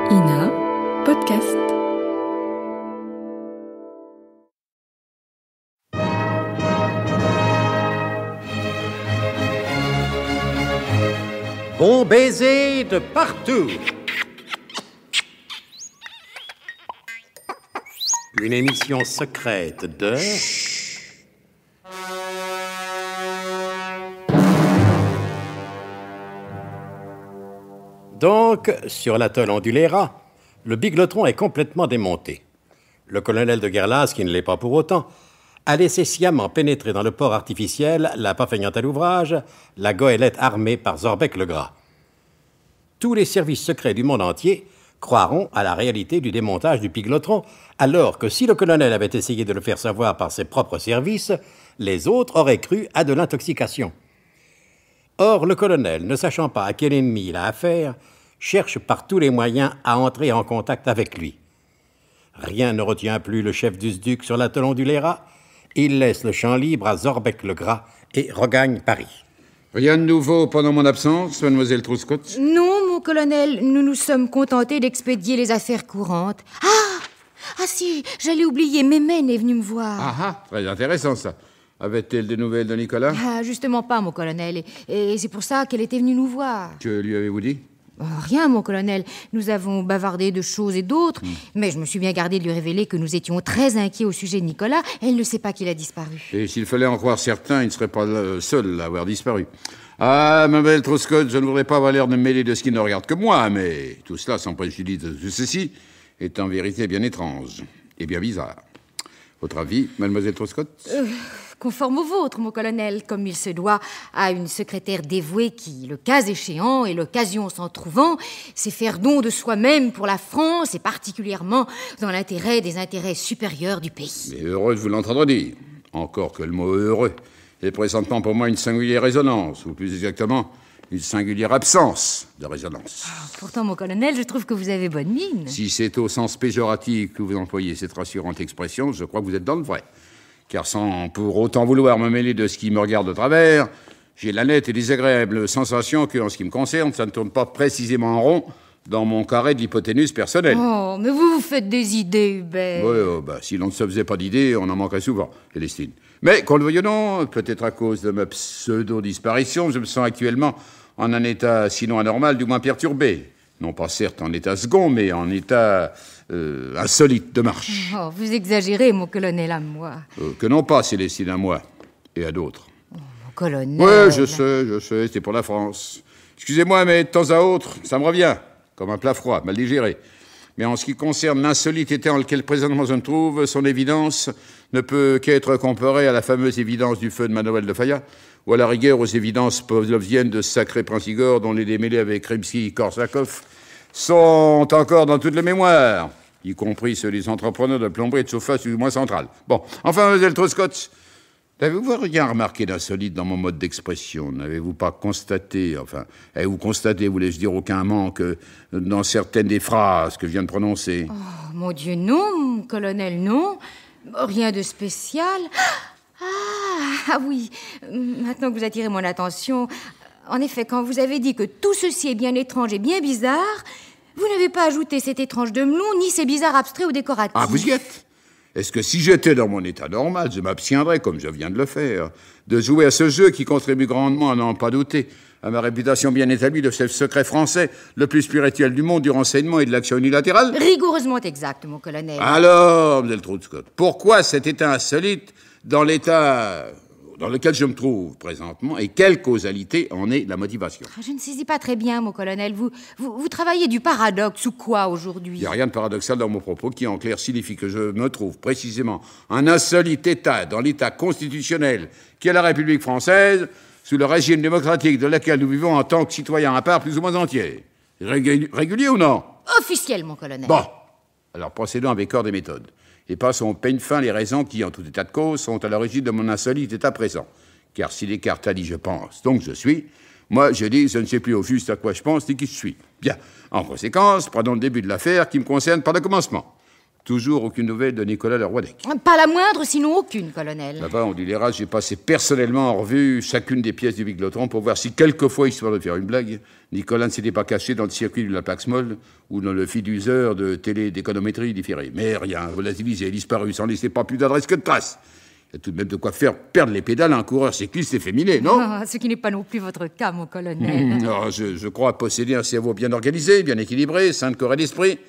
INA Podcast. Bon baiser de partout. Une émission secrète de... Donc, sur l'atoll Onduléra, le biglotron est complètement démonté. Le colonel de Guerlas, qui ne l'est pas pour autant, a laissé sciemment pénétrer dans le port artificiel, la pas feignant à l'ouvrage, la goélette armée par Zorbec le Gras. Tous les services secrets du monde entier croiront à la réalité du démontage du biglotron, alors que si le colonel avait essayé de le faire savoir par ses propres services, les autres auraient cru à de l'intoxication. Or, le colonel, ne sachant pas à quel ennemi il a affaire, cherche par tous les moyens à entrer en contact avec lui. Rien ne retient plus le chef du SDUC sur l'atoll Onduléra. Il laisse le champ libre à Zorbec le Gras et regagne Paris. Rien de nouveau pendant mon absence, mademoiselle Truscott? Non, mon colonel, nous nous sommes contentés d'expédier les affaires courantes. Ah si, j'allais oublier, Mémène est venue me voir. Ah, très intéressant ça. Avait-elle des nouvelles de Nicolas? Ah, justement pas, mon colonel, et c'est pour ça qu'elle était venue nous voir. Que lui avez-vous dit? Rien, mon colonel. Nous avons bavardé de choses et d'autres, mais je me suis bien gardé de lui révéler que nous étions très inquiets au sujet de Nicolas. Elle ne sait pas qu'il a disparu. Et s'il fallait en croire certains, il ne serait pas le seul à avoir disparu. Ah, mademoiselle Truscott, je ne voudrais pas avoir l'air de me mêler de ce qui ne regarde que moi, mais tout cela, sans préjudice de tout ceci, est en vérité bien étrange et bien bizarre. Votre avis, mademoiselle Truscott? Conforme au vôtre, mon colonel, comme il se doit à une secrétaire dévouée qui, le cas échéant et l'occasion s'en trouvant, sait faire don de soi-même pour la France et particulièrement dans l'intérêt des intérêts supérieurs du pays. Mais heureux de vous l'entendre dire. Encore que le mot heureux est présentement pour moi une singulière résonance, ou plus exactement, une singulière absence de résonance. Pourtant, mon colonel, je trouve que vous avez bonne mine. Si c'est au sens péjoratif que vous employez cette rassurante expression, je crois que vous êtes dans le vrai. Car sans pour autant vouloir me mêler de ce qui me regarde de travers, j'ai la nette et désagréable sensation que, en ce qui me concerne, ça ne tourne pas précisément en rond dans mon carré de l'hypoténuse personnelle. Oh, mais vous vous faites des idées, Hubert. Oui, si l'on ne se faisait pas d'idées, on en manquerait souvent, Célestine. Mais, qu'on le veuille ou non, peut-être à cause de ma pseudo-disparition, je me sens actuellement en un état sinon anormal, du moins perturbé. Non pas certes en état second, mais en état insolite de marche. Oh, vous exagérez, mon colonel, à moi. Que non pas, Célestine, à moi et à d'autres. Oh, mon colonel... Oui, je sais, c'est pour la France. Excusez-moi, mais de temps à autre, ça me revient, comme un plat froid, mal digéré. Mais en ce qui concerne l'insolite état dans lequel présentement je me trouve, son évidence ne peut qu'être comparée à la fameuse évidence du feu de Manoël de Falla, ou à la rigueur aux évidences pavloviennes de sacré Prince Igor, dont les démêlés avec Rimsky-Korsakov sont encore dans toutes les mémoires, y compris ceux des entrepreneurs de plomberie et de chauffage du moins central. Bon, enfin, mademoiselle Truscott, n'avez-vous rien remarqué d'insolite dans mon mode d'expression? N'avez-vous pas constaté, avez-vous constaté, voulais-je dire, aucun manque dans certaines des phrases que je viens de prononcer? Oh, mon Dieu, non, mon colonel, non. Rien de spécial. Ah oui, maintenant que vous attirez mon attention, en effet, quand vous avez dit que tout ceci est bien étrange et bien bizarre, vous n'avez pas ajouté cet étrange de melon, ni ces bizarres abstraits ou décoratifs. Ah, vous y êtes? Est-ce que si j'étais dans mon état normal, je m'abstiendrais, comme je viens de le faire, de jouer à ce jeu qui contribue grandement, à n'en pas douter, à ma réputation bien établie de chef secret français, le plus spirituel du monde du renseignement et de l'action unilatérale? Rigoureusement exact, mon colonel. Alors, mademoiselle Truscott, pourquoi cet état insolite dans l'état dans lequel je me trouve présentement, et quelle causalité en est la motivation? Je ne saisis pas très bien, mon colonel. Vous travaillez du paradoxe ou quoi aujourd'hui? Il n'y a rien de paradoxal dans mon propos qui, en clair, signifie que je me trouve précisément en insolite état dans l'état constitutionnel qui est la République française, sous le régime démocratique de laquelle nous vivons en tant que citoyens à part plus ou moins entiers. Régulier ou non? Officiel, mon colonel. Bon, alors procédons avec ordre et méthode. Et passons au peigne fin les raisons qui, en tout état de cause, sont à l'origine de mon insolite état présent. Car si Descartes a dit « je pense », donc je suis, moi je dis « je ne sais plus au juste à quoi je pense ni qui je suis ». Bien, en conséquence, prenons le début de l'affaire qui me concerne par le commencement. Toujours aucune nouvelle de Nicolas Leroidec. Pas la moindre, sinon aucune, colonel. Là-bas, on dit les rats, j'ai passé personnellement en revue chacune des pièces du Biglotron pour voir si quelquefois, histoire de faire une blague, Nicolas ne s'était pas caché dans le circuit de la Paxmol ou dans le fiduseur de télé-d'économétrie différée. Mais rien, relativisé, disparu, sans laisser pas plus d'adresse que de traces. Il y a tout de même de quoi faire perdre les pédales à un coureur cycliste efféminé, non? Ce qui n'est pas non plus votre cas, mon colonel. Non, je crois posséder un cerveau bien organisé, bien équilibré, sain de corps et d'esprit.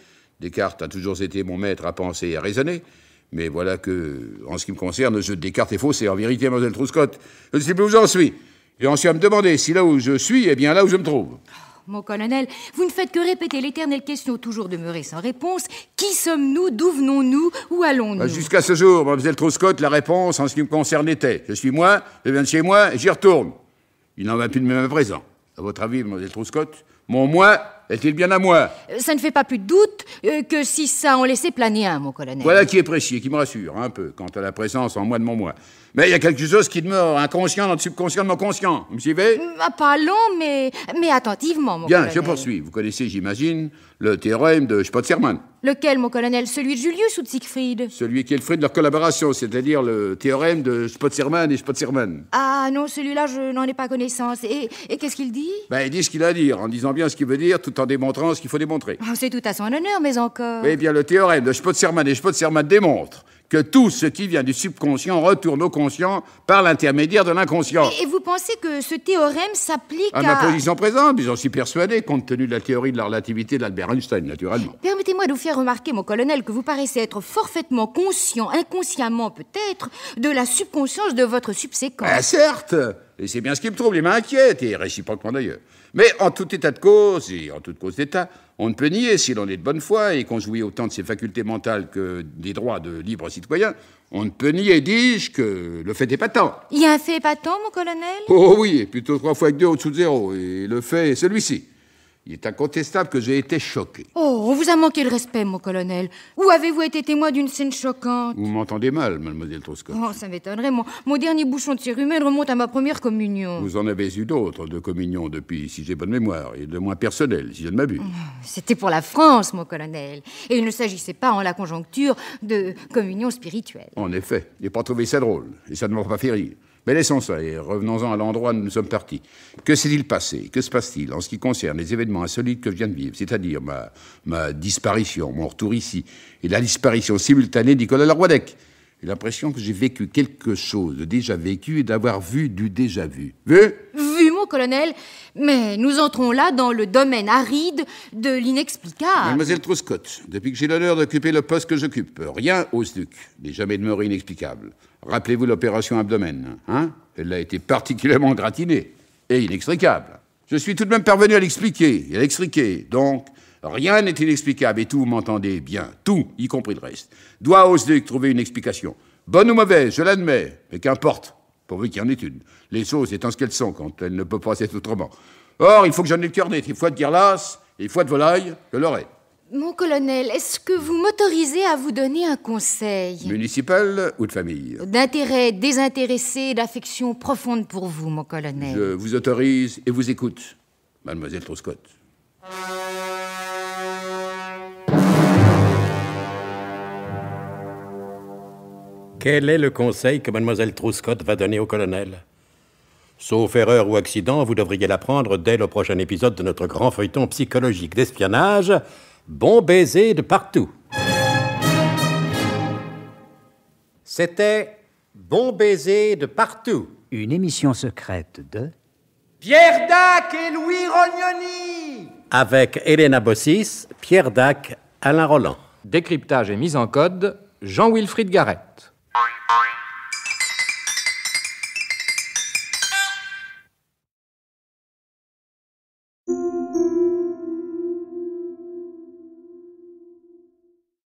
Descartes a toujours été mon maître à penser et à raisonner. Mais voilà que, en ce qui me concerne, le jeu de Descartes est faussé. En vérité, Mlle Truscott, je ne sais plus où j'en suis. J'en suis à me demander si là où je suis est bien là où je me trouve. Mon colonel, vous ne faites que répéter l'éternelle question toujours demeurée sans réponse. Qui sommes-nous? D'où venons-nous? Où allons-nous? Jusqu'à ce jour, Mlle Truscott, la réponse en ce qui me concerne était: je suis moi, je viens de chez moi et j'y retourne. Il n'en va plus de même à présent. À votre avis, Mlle Truscott, mon moi est-il bien à moi? Ça ne fait pas plus de doute que si ça en laissait planer un, mon colonel. Voilà qui est précis et qui me rassure un peu quant à la présence en moi de mon moi. Mais il y a quelque chose qui demeure inconscient dans le subconscient de mon conscient. Vous me suivez? Pas long, mais attentivement, mon Bien, colonel. je poursuis. Vous connaissez, j'imagine, le théorème de Spotserman. Lequel, mon colonel? Celui de Julius ou de Siegfried? Celui qui est le fruit de leur collaboration, c'est-à-dire le théorème de Spotserman et Spotserman. Ah non, celui-là, je n'en ai pas connaissance. Et qu'est-ce qu'il dit? Il dit ce qu'il a à dire, en disant bien ce qu'il veut dire, tout en démontrant ce qu'il faut démontrer. C'est tout à son honneur, mais encore... Eh bien, le théorème de Spotserman et Spotserman démontre que tout ce qui vient du subconscient retourne au conscient par l'intermédiaire de l'inconscient. Et vous pensez que ce théorème s'applique à ma position présente, mais j'en suis persuadé, compte tenu de la théorie de la relativité d'Albert Einstein, naturellement. Permettez-moi de vous faire remarquer, mon colonel, que vous paraissez être forfaitement conscient, inconsciemment peut-être, de la subconscience de votre subséquent. Certes, et c'est bien ce qui me trouble et m'inquiète, et réciproquement d'ailleurs. Mais en tout état de cause, et en toute cause d'état, on ne peut nier, si l'on est de bonne foi et qu'on jouit autant de ses facultés mentales que des droits de libre citoyen, on ne peut nier, dis-je, que le fait est patent. Il y a un fait épatant, mon colonel? Oh oui, et plutôt 3 fois avec 2 au-dessous de 0, et le fait est celui-ci. Il est incontestable que j'ai été choqué. Oh, on vous a manqué le respect, mon colonel. Où avez-vous été témoin d'une scène choquante? Vous m'entendez mal, mademoiselle Truscott. Oh, ça m'étonnerait. Mon dernier bouchon de cérumen remonte à ma première communion. Vous en avez eu d'autres de communions depuis, si j'ai bonne mémoire, et de moins personnelles, si je ne m'abuse. C'était pour la France, mon colonel. Et il ne s'agissait pas, en la conjoncture, de communion spirituelle. En effet, j'ai pas trouvé ça drôle, et ça ne m'a pas fait rire. Mais laissons ça, et revenons-en à l'endroit où nous sommes partis. Que s'est-il passé? Que se passe-t-il en ce qui concerne les événements insolites que je viens de vivre, c'est-à-dire ma disparition, mon retour ici, et la disparition simultanée de Nicolas Leroidec? J'ai l'impression que j'ai vécu quelque chose de déjà vécu et d'avoir vu du déjà vu. Vu, mon colonel, mais nous entrons là dans le domaine aride de l'inexplicable. Mademoiselle Truscott, depuis que j'ai l'honneur d'occuper le poste que j'occupe, rien au SDUC n'est jamais demeuré inexplicable. Rappelez-vous l'opération abdomen, hein? Elle a été particulièrement gratinée et inextricable. Je suis tout de même parvenu à l'expliquer et à l'extriquer. Donc, rien n'est inexplicable et tout, vous m'entendez bien, tout, y compris le reste, doit au SDUC trouver une explication. Bonne ou mauvaise, je l'admets, mais qu'importe, pourvu qu'il y en ait une. Les choses étant ce qu'elles sont quand elles ne peuvent pas être autrement. Or, il faut que j'en ai le cœur net. Il faut être guirlasse et il faut être volaille, je l'aurai. Mon colonel, est-ce que vous m'autorisez à vous donner un conseil? Municipal ou de famille? D'intérêt désintéressé, d'affection profonde pour vous, mon colonel. Je vous autorise et vous écoute, mademoiselle Truscott. Quel est le conseil que mademoiselle Truscott va donner au colonel? Sauf erreur ou accident, vous devriez l'apprendre dès le prochain épisode de notre grand feuilleton psychologique d'espionnage, Bon baiser de partout. C'était Bon baiser de partout. Une émission secrète de... Pierre Dac et Louis Rognoni. Avec Elena Bossis, Pierre Dac, Alain Roland. Décryptage et mise en code, Jean-Wilfried Garrett.